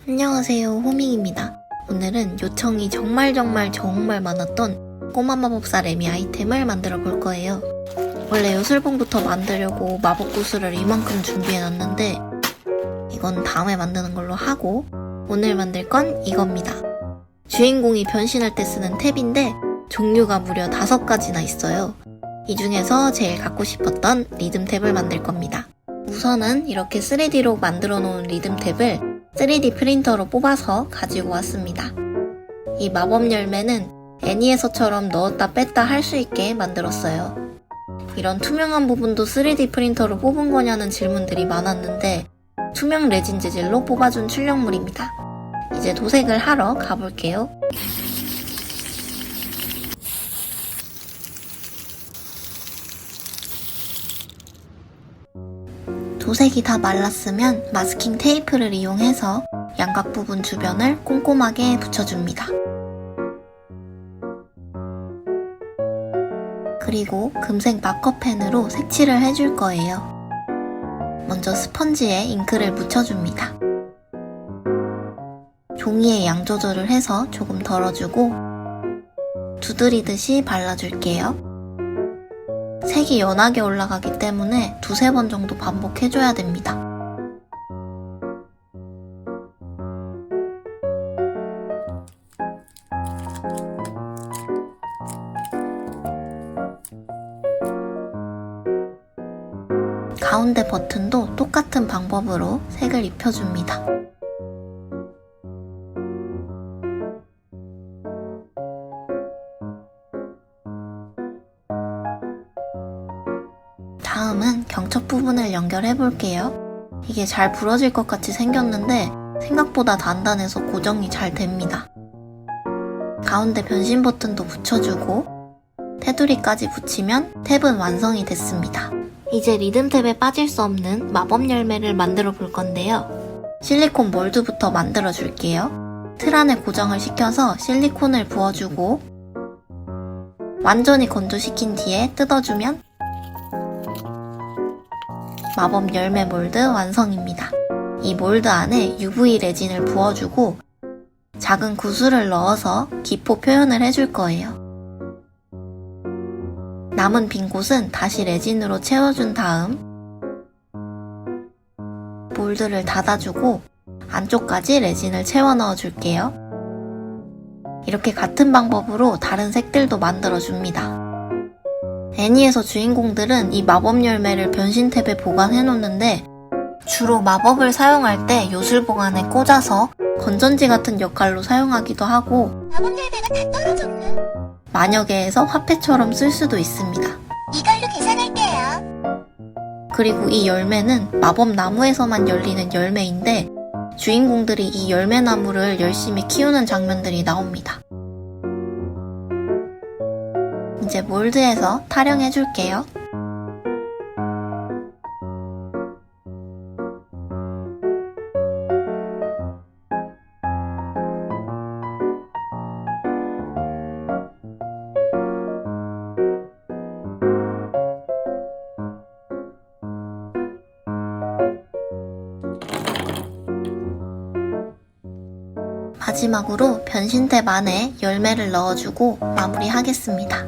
안녕하세요, 호밍입니다. 오늘은 요청이 정말 많았던 꼬마 마법사 레미 아이템을 만들어 볼 거예요. 원래 요술봉부터 만들려고 마법 구슬을 이만큼 준비해놨는데 이건 다음에 만드는 걸로 하고 오늘 만들 건 이겁니다. 주인공이 변신할 때 쓰는 탭인데 종류가 무려 5가지나 있어요. 이 중에서 제일 갖고 싶었던 리듬 탭을 만들 겁니다. 우선은 이렇게 3D로 만들어 놓은 리듬 탭을 3D 프린터로 뽑아서 가지고 왔습니다. 이 마법 열매는 애니에서처럼 넣었다 뺐다 할 수 있게 만들었어요. 이런 투명한 부분도 3D 프린터로 뽑은 거냐는 질문들이 많았는데 투명 레진 재질로 뽑아준 출력물입니다. 이제 도색을 하러 가볼게요. 도색이 다 말랐으면 마스킹 테이프를 이용해서 양각 부분 주변을 꼼꼼하게 붙여줍니다. 그리고 금색 마커펜으로 색칠을 해줄 거예요. 먼저 스펀지에 잉크를 묻혀줍니다. 종이에 양 조절을 해서 조금 덜어주고 두드리듯이 발라줄게요. 색이 연하게 올라가기 때문에 2-3번 정도 반복해줘야 됩니다. 가운데 버튼도 똑같은 방법으로 색을 입혀줍니다. 다음은 경첩 부분을 연결해 볼게요. 이게 잘 부러질 것 같이 생겼는데 생각보다 단단해서 고정이 잘 됩니다. 가운데 변신 버튼도 붙여주고 테두리까지 붙이면 탭은 완성이 됐습니다. 이제 리듬 탭에 빠질 수 없는 마법 열매를 만들어 볼 건데요. 실리콘 몰드부터 만들어 줄게요. 틀 안에 고정을 시켜서 실리콘을 부어주고 완전히 건조시킨 뒤에 뜯어주면 마법 열매 몰드 완성입니다. 이 몰드 안에 UV 레진을 부어주고 작은 구슬을 넣어서 기포 표현을 해줄 거예요. 남은 빈 곳은 다시 레진으로 채워준 다음 몰드를 닫아주고 안쪽까지 레진을 채워 넣어줄게요. 이렇게 같은 방법으로 다른 색들도 만들어줍니다. 애니에서 주인공들은 이 마법 열매를 변신 탭에 보관해놓는데 주로 마법을 사용할 때 요술봉 안에 꽂아서 건전지 같은 역할로 사용하기도 하고 마법 열매가 다 떨어졌네. 만약에에서 화폐처럼 쓸 수도 있습니다. 이걸로 계산할게요. 그리고 이 열매는 마법 나무에서만 열리는 열매인데 주인공들이 이 열매나무를 열심히 키우는 장면들이 나옵니다. 이제 몰드에서 타령해줄게요. 마지막으로 변신탭 안에 열매를 넣어주고 마무리하겠습니다.